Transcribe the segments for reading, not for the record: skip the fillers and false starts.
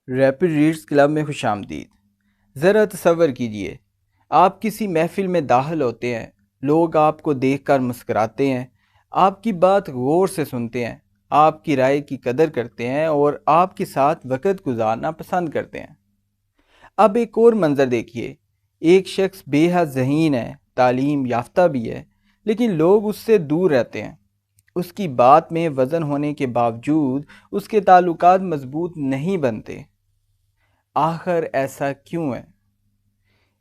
Rapid reads club میں خوش آمدید۔ ذرا تصور کیجئے، آپ کسی محفل میں داخل ہوتے ہیں، لوگ آپ کو دیکھ کر مسکراتے ہیں، آپ کی بات غور سے سنتے ہیں، آپ کی رائے کی قدر کرتے ہیں اور آپ کے ساتھ وقت گزارنا پسند کرتے ہیں۔ اب ایک اور منظر دیکھیے، ایک شخص بے حد ذہین ہے، تعلیم یافتہ بھی ہے، لیکن لوگ اس سے دور رہتے ہیں۔ اس کی بات میں وزن ہونے کے باوجود اس کے تعلقات مضبوط نہیں بنتے۔ آخر ایسا کیوں ہے؟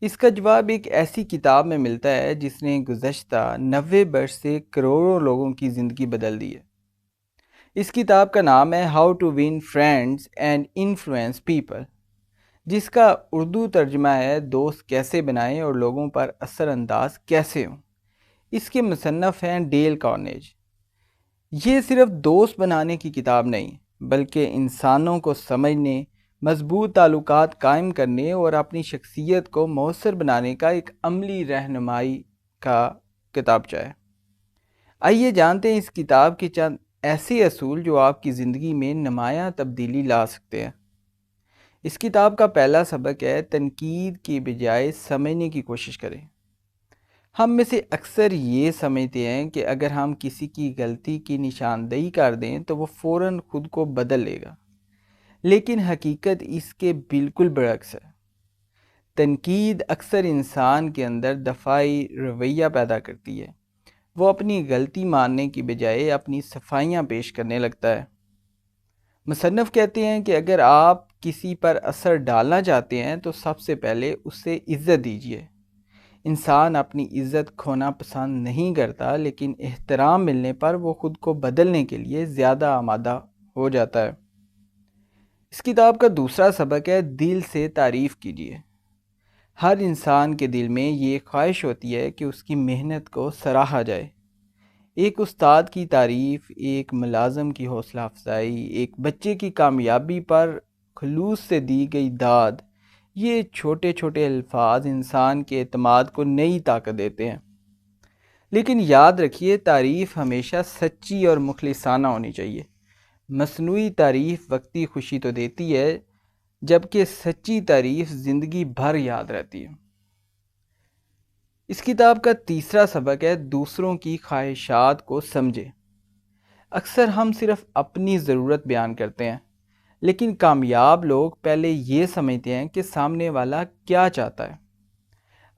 اس کا جواب ایک ایسی کتاب میں ملتا ہے جس نے گزشتہ 90 برس سے کروڑوں لوگوں کی زندگی بدل دی ہے۔ اس کتاب کا نام ہے how to win friends and influence people, جس کا اردو ترجمہ ہے دوست کیسے بنائیں اور لوگوں پر اثر انداز کیسے ہوں۔ اس کے مصنف ہیں ڈیل کارنیج۔ یہ صرف دوست بنانے کی کتاب نہیں، بلکہ انسانوں کو سمجھنے، مضبوط تعلقات قائم کرنے اور اپنی شخصیت کو مؤثر بنانے کا ایک عملی رہنمائی کا کتابچہ ہے۔ آئیے جانتے ہیں اس کتاب کے چند ایسے اصول جو آپ کی زندگی میں نمایاں تبدیلی لا سکتے ہیں۔ اس کتاب کا پہلا سبق ہے تنقید کی بجائے سمجھنے کی کوشش کریں۔ ہم میں سے اکثر یہ سمجھتے ہیں کہ اگر ہم کسی کی غلطی کی نشاندہی کر دیں تو وہ فوراً خود کو بدل لے گا، لیکن حقیقت اس کے بالکل برعکس ہے۔ تنقید اکثر انسان کے اندر دفاعی رویہ پیدا کرتی ہے۔ وہ اپنی غلطی ماننے کی بجائے اپنی صفائیاں پیش کرنے لگتا ہے۔ مصنف کہتے ہیں کہ اگر آپ کسی پر اثر ڈالنا چاہتے ہیں تو سب سے پہلے اسے عزت دیجیے۔ انسان اپنی عزت کھونا پسند نہیں کرتا، لیکن احترام ملنے پر وہ خود کو بدلنے کے لیے زیادہ آمادہ ہو جاتا ہے۔ اس کتاب کا دوسرا سبق ہے دل سے تعریف کیجیے۔ ہر انسان کے دل میں یہ خواہش ہوتی ہے کہ اس کی محنت کو سراہا جائے۔ ایک استاد کی تعریف، ایک ملازم کی حوصلہ افزائی، ایک بچے کی کامیابی پر خلوص سے دی گئی داد، یہ چھوٹے چھوٹے الفاظ انسان کے اعتماد کو نئی طاقت دیتے ہیں۔ لیکن یاد رکھیے، تعریف ہمیشہ سچی اور مخلصانہ ہونی چاہیے۔ مصنوعی تعریف وقتی خوشی تو دیتی ہے، جبکہ سچی تعریف زندگی بھر یاد رہتی ہے۔ اس کتاب کا تیسرا سبق ہے دوسروں کی خواہشات کو سمجھے۔ اکثر ہم صرف اپنی ضرورت بیان کرتے ہیں، لیکن کامیاب لوگ پہلے یہ سمجھتے ہیں کہ سامنے والا کیا چاہتا ہے۔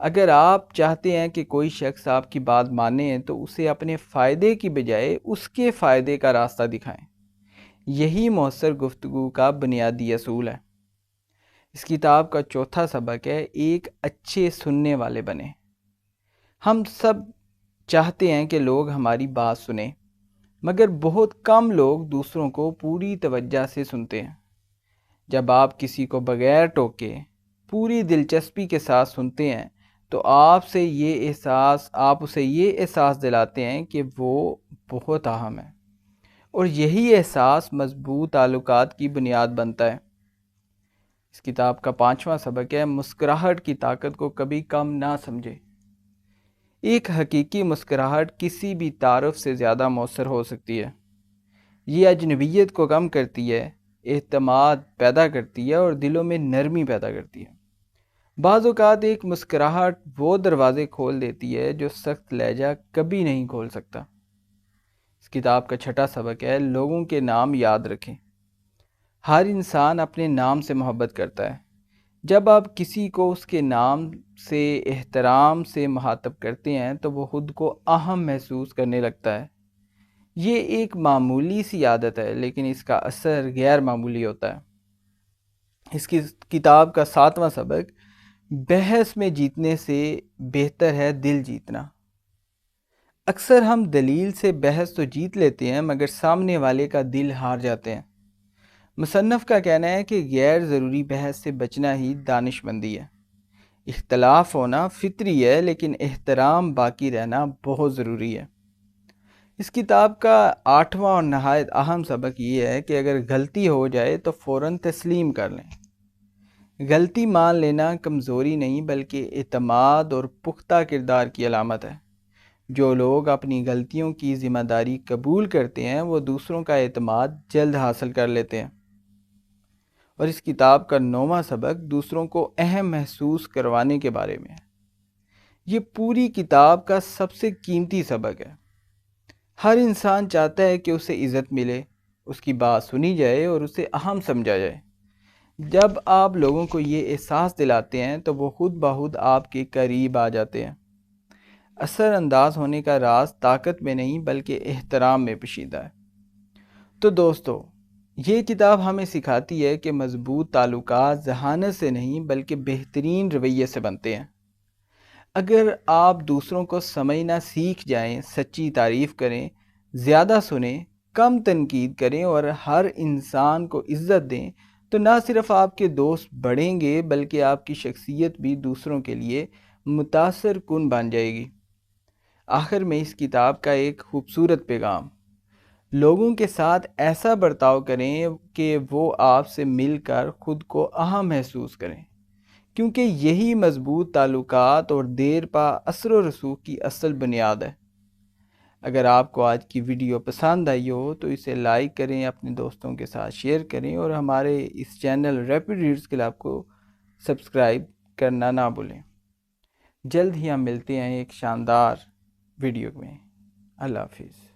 اگر آپ چاہتے ہیں کہ کوئی شخص آپ کی بات مانے تو اسے اپنے فائدے کی بجائے اس کے فائدے کا راستہ دکھائیں۔ یہی مؤثر گفتگو کا بنیادی اصول ہے۔ اس کتاب کا چوتھا سبق ہے ایک اچھے سننے والے بنیں۔ ہم سب چاہتے ہیں کہ لوگ ہماری بات سنیں، مگر بہت کم لوگ دوسروں کو پوری توجہ سے سنتے ہیں۔ جب آپ کسی کو بغیر ٹوکے پوری دلچسپی کے ساتھ سنتے ہیں تو آپ اسے یہ احساس دلاتے ہیں کہ وہ بہت اہم ہے، اور یہی احساس مضبوط تعلقات کی بنیاد بنتا ہے۔ اس کتاب کا پانچواں سبق ہے مسکراہٹ کی طاقت کو کبھی کم نہ سمجھے۔ ایک حقیقی مسکراہٹ کسی بھی تعارف سے زیادہ مؤثر ہو سکتی ہے۔ یہ اجنبیت کو کم کرتی ہے، اعتماد پیدا کرتی ہے اور دلوں میں نرمی پیدا کرتی ہے۔ بعض اوقات ایک مسکراہٹ وہ دروازے کھول دیتی ہے جو سخت لہجہ کبھی نہیں کھول سکتا۔ اس کتاب کا چھٹا سبق ہے لوگوں کے نام یاد رکھیں۔ ہر انسان اپنے نام سے محبت کرتا ہے۔ جب آپ کسی کو اس کے نام سے احترام سے مخاطب کرتے ہیں تو وہ خود کو اہم محسوس کرنے لگتا ہے۔ یہ ایک معمولی سی عادت ہے، لیکن اس کا اثر غیر معمولی ہوتا ہے۔ اس کی کتاب کا ساتواں سبق بحث میں جیتنے سے بہتر ہے دل جیتنا۔ اکثر ہم دلیل سے بحث تو جیت لیتے ہیں، مگر سامنے والے کا دل ہار جاتے ہیں۔ مصنف کا کہنا ہے کہ غیر ضروری بحث سے بچنا ہی دانش مندی ہے۔ اختلاف ہونا فطری ہے، لیکن احترام باقی رہنا بہت ضروری ہے۔ اس کتاب کا آٹھواں اور نہایت اہم سبق یہ ہے کہ اگر غلطی ہو جائے تو فوراً تسلیم کر لیں۔ غلطی مان لینا کمزوری نہیں، بلکہ اعتماد اور پختہ کردار کی علامت ہے۔ جو لوگ اپنی غلطیوں کی ذمہ داری قبول کرتے ہیں وہ دوسروں کا اعتماد جلد حاصل کر لیتے ہیں۔ اور اس کتاب کا 9واں سبق دوسروں کو اہم محسوس کروانے کے بارے میں ہے۔ یہ پوری کتاب کا سب سے قیمتی سبق ہے۔ ہر انسان چاہتا ہے کہ اسے عزت ملے، اس کی بات سنی جائے اور اسے اہم سمجھا جائے۔ جب آپ لوگوں کو یہ احساس دلاتے ہیں تو وہ خود بخود آپ کے قریب آ جاتے ہیں۔ اثر انداز ہونے کا راز طاقت میں نہیں بلکہ احترام میں پوشیدہ ہے۔ تو دوستو، یہ کتاب ہمیں سکھاتی ہے کہ مضبوط تعلقات ذہانت سے نہیں بلکہ بہترین رویے سے بنتے ہیں۔ اگر آپ دوسروں کو سمجھنا سیکھ جائیں، سچی تعریف کریں، زیادہ سنیں، کم تنقید کریں اور ہر انسان کو عزت دیں تو نہ صرف آپ کے دوست بڑھیں گے بلکہ آپ کی شخصیت بھی دوسروں کے لیے متاثر کن بن جائے گی۔ آخر میں اس کتاب کا ایک خوبصورت پیغام: لوگوں کے ساتھ ایسا برتاؤ کریں کہ وہ آپ سے مل کر خود کو اہم محسوس کریں، کیونکہ یہی مضبوط تعلقات اور دیر پا اثر و رسوخ کی اصل بنیاد ہے۔ اگر آپ کو آج کی ویڈیو پسند آئی ہو تو اسے لائک کریں، اپنے دوستوں کے ساتھ شیئر کریں اور ہمارے اس چینل ریپڈ ریڈرز کلب کو سبسکرائب کرنا نہ بھولیں۔ جلد ہی ہم ملتے ہیں ایک شاندار ویڈیو میں۔ اللہ حافظ۔